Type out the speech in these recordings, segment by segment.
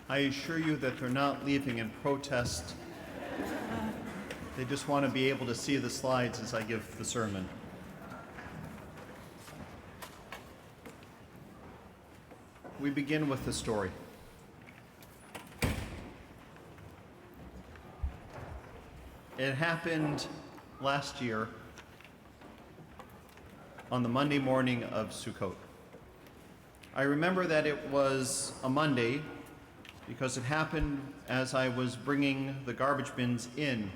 I assure you that they're not leaving in protest. They just want to be able to see the slides as I give the sermon. We begin with the story. It happened last year on the Monday morning of Sukkot. I remember that it was a Monday because it happened as I was bringing the garbage bins in.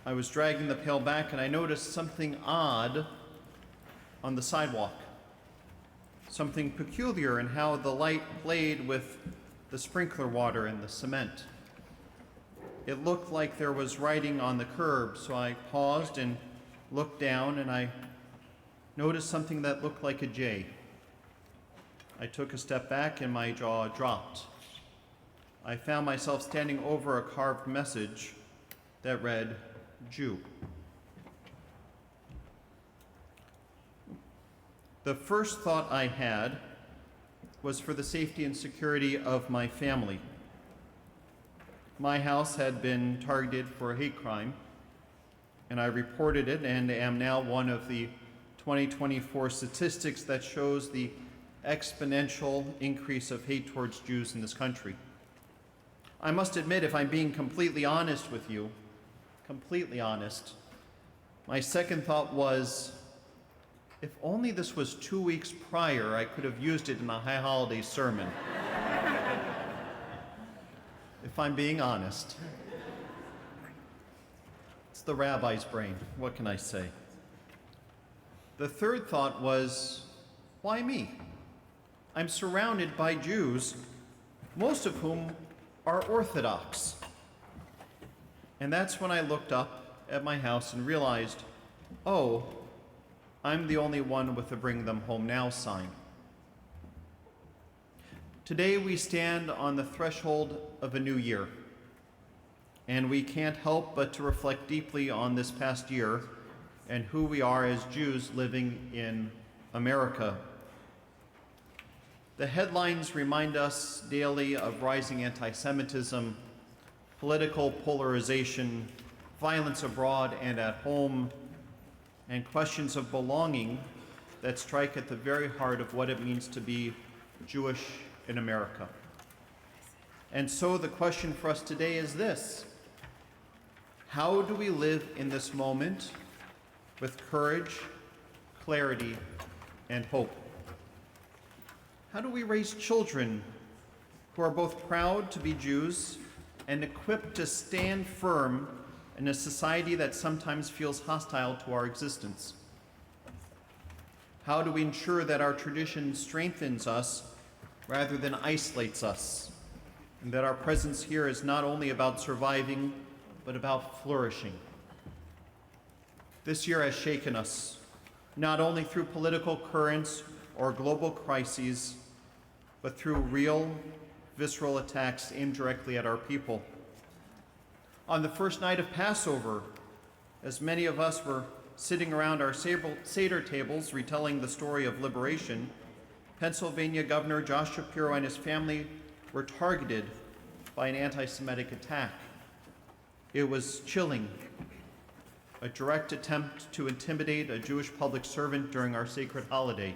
I was dragging the pail back and I noticed something odd on the sidewalk. Something peculiar in how the light played with the sprinkler water and the cement. It looked like there was writing on the curb, so I paused and looked down and I noticed something that looked like a J. I took a step back and my jaw dropped. I found myself standing over a carved message that read, Jew. The first thought I had was for the safety and security of my family. My house had been targeted for a hate crime, and I reported it and am now one of the 2024 statistics that shows the exponential increase of hate towards Jews in this country. I must admit, if I'm being completely honest with you, my second thought was, if only this was 2 weeks prior, I could have used it in a high holiday sermon. If I'm being honest. It's the rabbi's brain. What can I say? The third thought was, why me? I'm surrounded by Jews, most of whom are Orthodox. And that's when I looked up at my house and realized, oh, I'm the only one with a bring them home now sign. Today we stand on the threshold of a new year, and we can't help but to reflect deeply on this past year and who we are as Jews living in America. The headlines remind us daily of rising anti-Semitism, political polarization, violence abroad and at home, and questions of belonging that strike at the very heart of what it means to be Jewish in America. And so the question for us today is this: how do we live in this moment with courage, clarity, and hope? How do we raise children who are both proud to be Jews and equipped to stand firm in a society that sometimes feels hostile to our existence? How do we ensure that our tradition strengthens us rather than isolates us, and that our presence here is not only about surviving, but about flourishing? This year has shaken us, not only through political currents or global crises, but through real, visceral attacks aimed directly at our people. On the first night of Passover, as many of us were sitting around our Seder tables retelling the story of liberation, Pennsylvania Governor Josh Shapiro and his family were targeted by an anti-Semitic attack. It was chilling, a direct attempt to intimidate a Jewish public servant during our sacred holiday.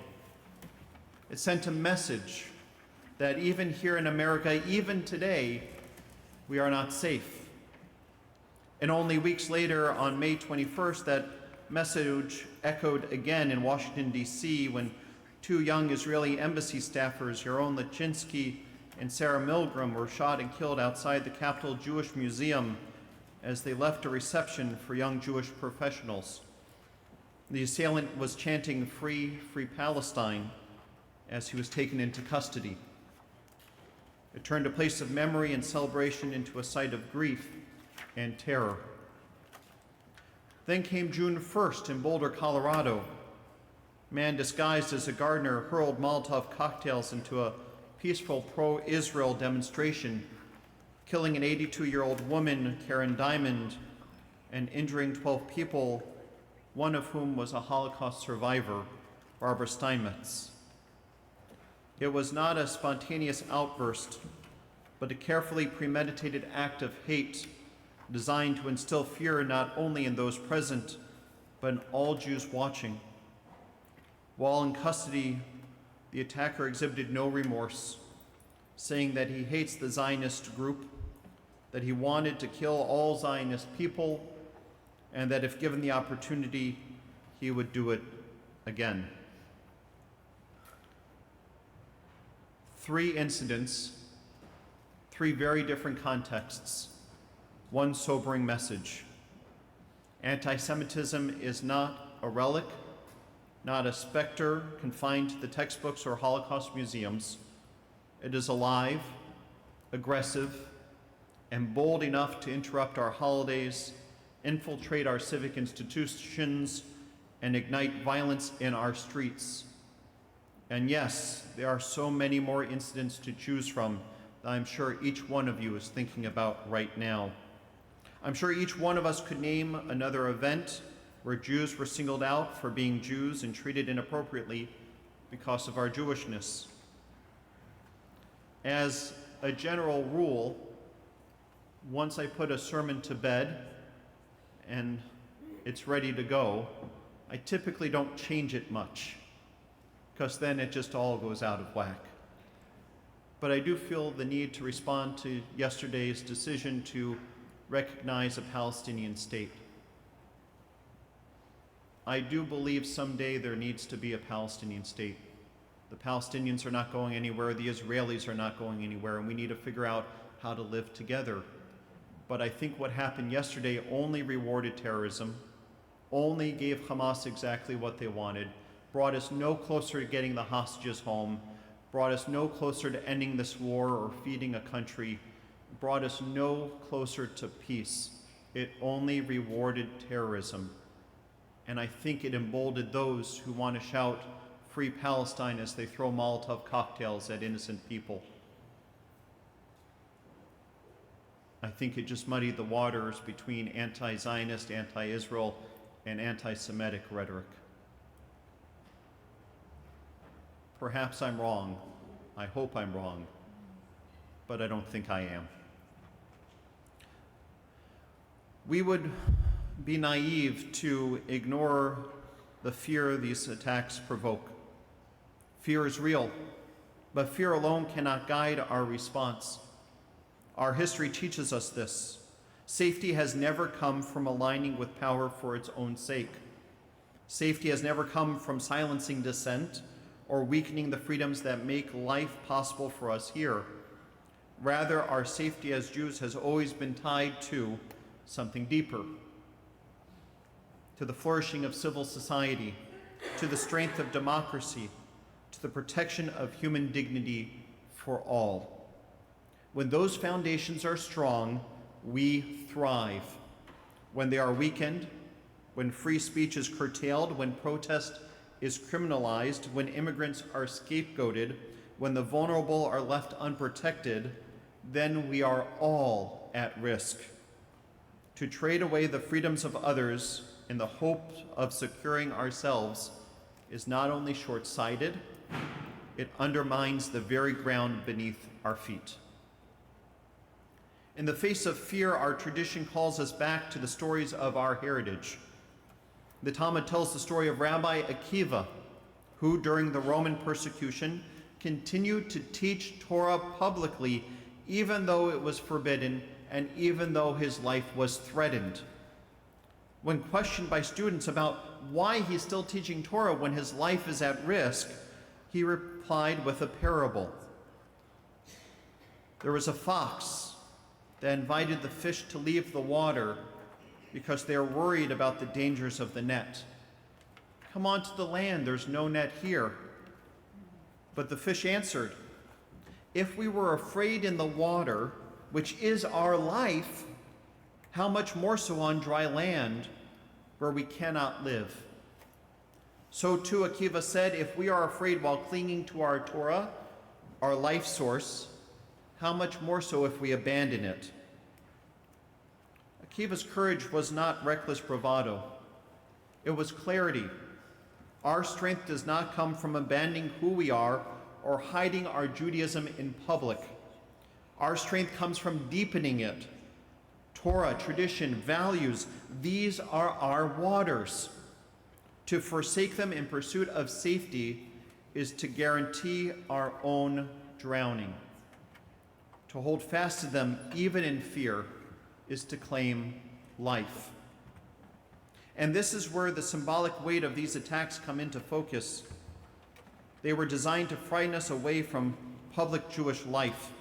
It sent a message that even here in America, even today, we are not safe. And only weeks later, on May 21st, that message echoed again in Washington, D.C., when two young Israeli embassy staffers, Yaron Lachinsky and Sarah Milgram, were shot and killed outside the Capitol Jewish Museum as they left a reception for young Jewish professionals. The assailant was chanting, "Free, free Palestine," as he was taken into custody. It turned a place of memory and celebration into a site of grief and terror. Then came June 1st in Boulder, Colorado. A man disguised as a gardener hurled Molotov cocktails into a peaceful pro-Israel demonstration, killing an 82-year-old woman, Karen Diamond, and injuring 12 people, one of whom was a Holocaust survivor, Barbara Steinmetz. It was not a spontaneous outburst, but a carefully premeditated act of hate designed to instill fear not only in those present, but in all Jews watching. While in custody, the attacker exhibited no remorse, saying that he hates the Zionist group, that he wanted to kill all Zionist people, and that if given the opportunity, he would do it again. 3 incidents, 3 very different contexts, one sobering message. Anti-Semitism is not a relic, not a specter confined to the textbooks or Holocaust museums. It is alive, aggressive, and bold enough to interrupt our holidays, infiltrate our civic institutions, and ignite violence in our streets. And yes, there are so many more incidents to choose from that I'm sure each one of you is thinking about right now. I'm sure each one of us could name another event where Jews were singled out for being Jews and treated inappropriately because of our Jewishness. As a general rule, once I put a sermon to bed and it's ready to go, I typically don't change it much, because then it just all goes out of whack. But I do feel the need to respond to yesterday's decision to recognize a Palestinian state. I do believe someday there needs to be a Palestinian state. The Palestinians are not going anywhere, the Israelis are not going anywhere, and we need to figure out how to live together. But I think what happened yesterday only rewarded terrorism, only gave Hamas exactly what they wanted, brought us no closer to getting the hostages home, brought us no closer to ending this war or feeding a country, brought us no closer to peace. It only rewarded terrorism. And I think it emboldened those who want to shout, "Free Palestine," as they throw Molotov cocktails at innocent people. I think it just muddied the waters between anti-Zionist, anti-Israel, and anti-Semitic rhetoric. Perhaps I'm wrong. I hope I'm wrong, but I don't think I am. We would be naive to ignore the fear these attacks provoke. Fear is real, but fear alone cannot guide our response. Our history teaches us this. Safety has never come from aligning with power for its own sake. Safety has never come from silencing dissent or weakening the freedoms that make life possible for us here. Rather, our safety as Jews has always been tied to something deeper, to the flourishing of civil society, to the strength of democracy, to the protection of human dignity for all. When those foundations are strong, we thrive. When they are weakened, when free speech is curtailed, when protest is criminalized, when immigrants are scapegoated, when the vulnerable are left unprotected, then we are all at risk. To trade away the freedoms of others in the hope of securing ourselves is not only short-sighted, it undermines the very ground beneath our feet. In the face of fear, our tradition calls us back to the stories of our heritage. The Talmud tells the story of Rabbi Akiva, who during the Roman persecution continued to teach Torah publicly, even though it was forbidden and even though his life was threatened. When questioned by students about why he's still teaching Torah when his life is at risk, he replied with a parable. There was a fox that invited the fish to leave the water because they are worried about the dangers of the net. "Come on to the land, there's no net here." But the fish answered, "If we were afraid in the water, which is our life, how much more so on dry land where we cannot live?" So too, Akiva said, if we are afraid while clinging to our Torah, our life source, how much more so if we abandon it? Akiva's courage was not reckless bravado. It was clarity. Our strength does not come from abandoning who we are or hiding our Judaism in public. Our strength comes from deepening it. Torah, tradition, values, these are our waters. To forsake them in pursuit of safety is to guarantee our own drowning. To hold fast to them, even in fear, is to claim life. And this is where the symbolic weight of these attacks come into focus. They were designed to frighten us away from public Jewish life,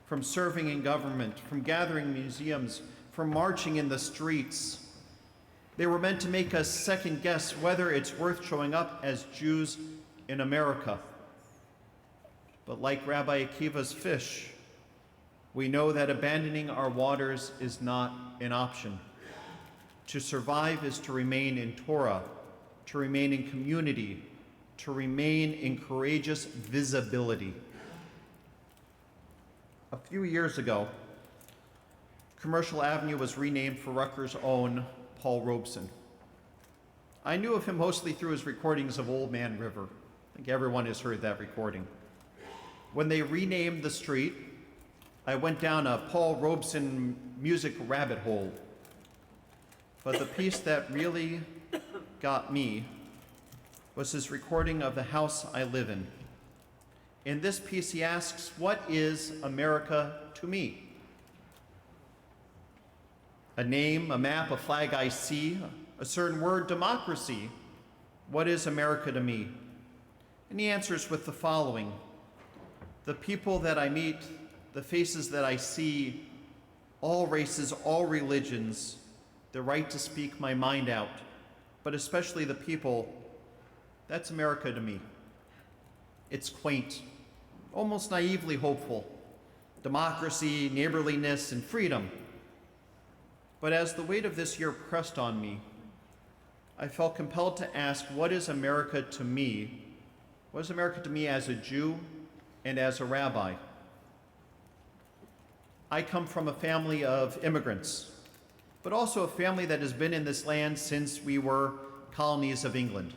from serving in government, from gathering museums, from marching in the streets. They were meant to make us second guess whether it's worth showing up as Jews in America. But like Rabbi Akiva's fish, we know that abandoning our waters is not an option. To survive is to remain in Torah, to remain in community, to remain in courageous visibility. A few years ago, Commercial Avenue was renamed for Rutgers' own Paul Robeson. I knew of him mostly through his recordings of Old Man River. I think everyone has heard that recording. When they renamed the street, I went down a Paul Robeson music rabbit hole. But the piece that really got me was his recording of the house I live in. In this piece, he asks, "What is America to me?" A name, a map, a flag I see, a certain word, democracy. What is America to me? And he answers with the following: the people that I meet, the faces that I see, all races, all religions, the right to speak my mind out, but especially the people, that's America to me. It's quaint, almost naively hopeful. Democracy, neighborliness, and freedom. But as the weight of this year pressed on me, I felt compelled to ask, what is America to me? What is America to me as a Jew and as a rabbi? I come from a family of immigrants, but also a family that has been in this land since we were colonies of England.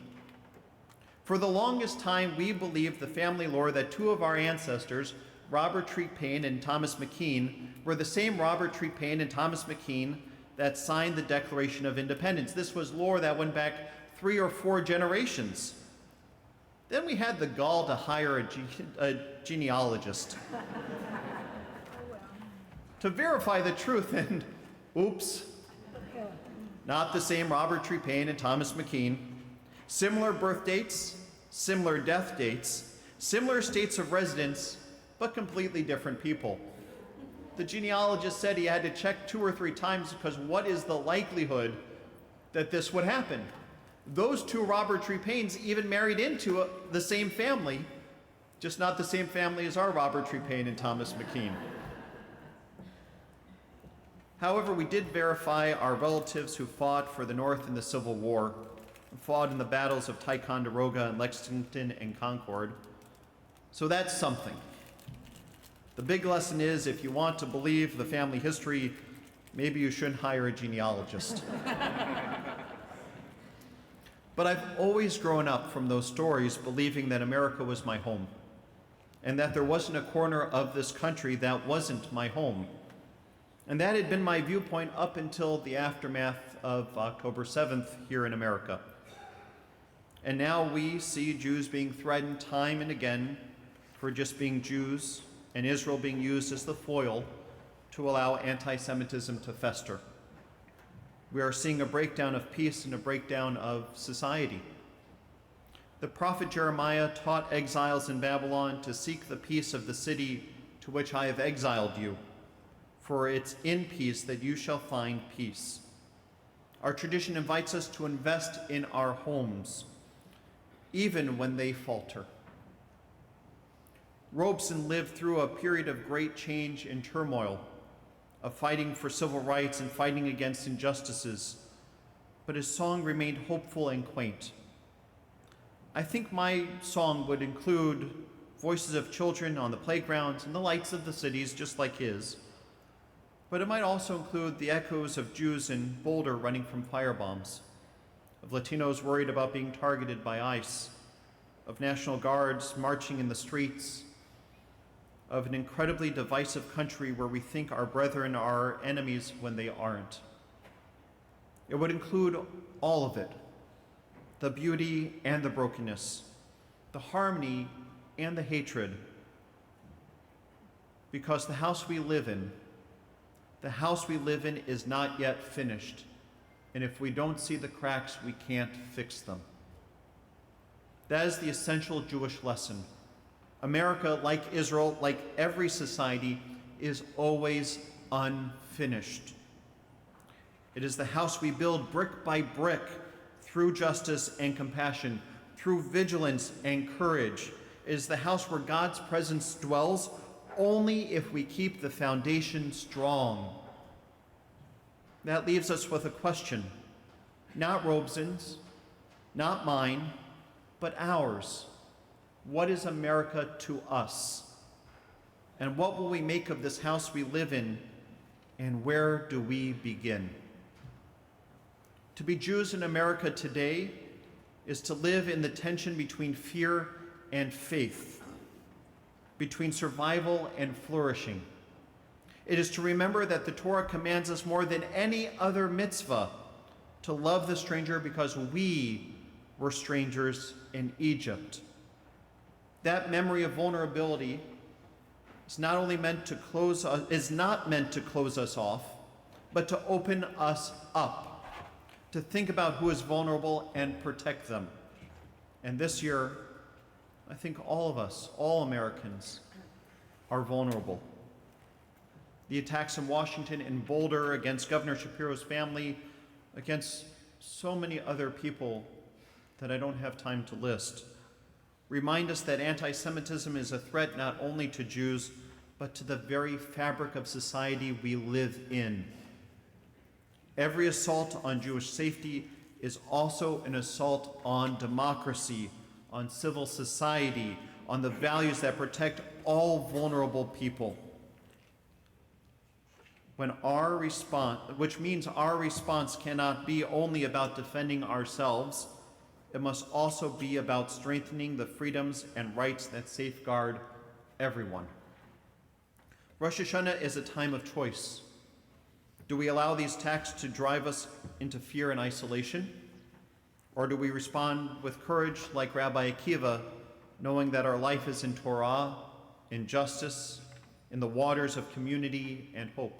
For the longest time, we believed the family lore that two of our ancestors, Robert Treat Paine and Thomas McKean, were the same Robert Treat Paine and Thomas McKean that signed the Declaration of Independence. This was lore that went back 3 or 4 generations. Then we had the gall to hire a genealogist to verify the truth, and oops, not the same Robert Treat Paine and Thomas McKean. Similar birth dates, similar death dates, similar states of residence, but completely different people. The genealogist said he had to check 2 or 3 times because what is the likelihood that this would happen? Those 2 Robert Treat Paines even married into the same family, just not the same family as our Robert Treat Paine and Thomas McKean. However, we did verify our relatives who fought for the North in the Civil War, fought in the battles of Ticonderoga and Lexington and Concord. So that's something. The big lesson is, if you want to believe the family history, maybe you shouldn't hire a genealogist. But I've always grown up from those stories believing that America was my home, and that there wasn't a corner of this country that wasn't my home. And that had been my viewpoint up until the aftermath of October 7th here in America. And now we see Jews being threatened time and again for just being Jews, and Israel being used as the foil to allow anti-Semitism to fester. We are seeing a breakdown of peace and a breakdown of society. The prophet Jeremiah taught exiles in Babylon to seek the peace of the city to which I have exiled you, for it's in peace that you shall find peace. Our tradition invites us to invest in our homes, even when they falter. Robeson lived through a period of great change and turmoil, of fighting for civil rights and fighting against injustices, but his song remained hopeful and quaint. I think my song would include voices of children on the playgrounds and the lights of the cities, just like his, but it might also include the echoes of Jews in Boulder running from firebombs, of Latinos worried about being targeted by ICE, of National Guards marching in the streets, of an incredibly divisive country where we think our brethren are enemies when they aren't. It would include all of it, the beauty and the brokenness, the harmony and the hatred, because the house we live in is not yet finished, and if we don't see the cracks, we can't fix them. That is the essential Jewish lesson. America, like Israel, like every society, is always unfinished. It is the house we build brick by brick through justice and compassion, through vigilance and courage. It is the house where God's presence dwells only if we keep the foundation strong. That leaves us with a question, not Robeson's, not mine, but ours. What is America to us? And what will we make of this house we live in? And where do we begin? To be Jews in America today is to live in the tension between fear and faith, between survival and flourishing. It is to remember that the Torah commands us more than any other mitzvah to love the stranger because we were strangers in Egypt. That memory of vulnerability is not meant to close us off, but to open us up, to think about who is vulnerable and protect them. And this year, I think all of us, all Americans, are vulnerable. The attacks in Washington and Boulder against Governor Shapiro's family, against so many other people that I don't have time to list, remind us that anti-Semitism is a threat not only to Jews, but to the very fabric of society we live in. Every assault on Jewish safety is also an assault on democracy, on civil society, on the values that protect all vulnerable people. Which means our response cannot be only about defending ourselves. It must also be about strengthening the freedoms and rights that safeguard everyone. Rosh Hashanah is a time of choice. Do we allow these attacks to drive us into fear and isolation? Or do we respond with courage like Rabbi Akiva, knowing that our life is in Torah, in justice, in the waters of community and hope?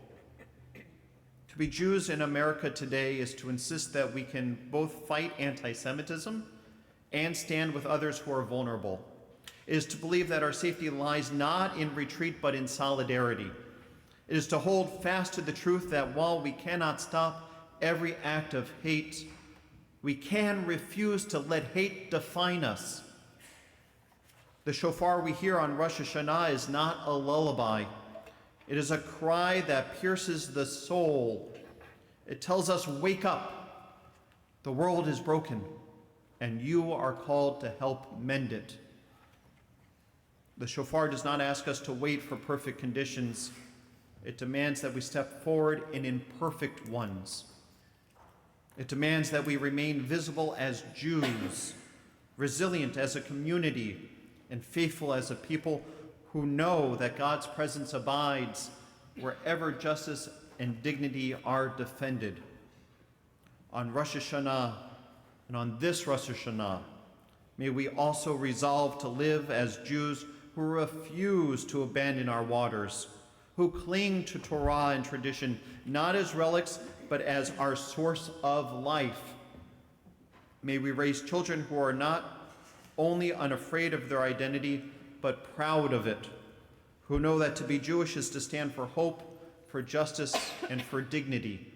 To be Jews in America today is to insist that we can both fight anti-Semitism and stand with others who are vulnerable. It is to believe that our safety lies not in retreat but in solidarity. It is to hold fast to the truth that while we cannot stop every act of hate, we can refuse to let hate define us. The shofar we hear on Rosh Hashanah is not a lullaby. It is a cry that pierces the soul. It tells us, wake up. The world is broken, and you are called to help mend it. The shofar does not ask us to wait for perfect conditions. It demands that we step forward in imperfect ones. It demands that we remain visible as Jews, resilient as a community, and faithful as a people who know that God's presence abides wherever justice and dignity are defended. On Rosh Hashanah, and on this Rosh Hashanah, may we also resolve to live as Jews who refuse to abandon our waters, who cling to Torah and tradition, not as relics, but as our source of life. May we raise children who are not only unafraid of their identity, but proud of it, who know that to be Jewish is to stand for hope, for justice, and for dignity.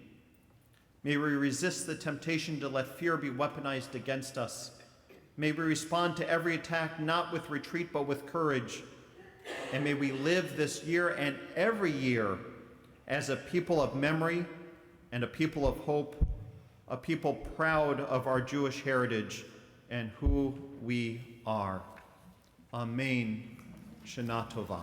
May we resist the temptation to let fear be weaponized against us. May we respond to every attack not with retreat, but with courage. And may we live this year and every year as a people of memory and a people of hope, a people proud of our Jewish heritage and who we are. Amen. Shana Tova.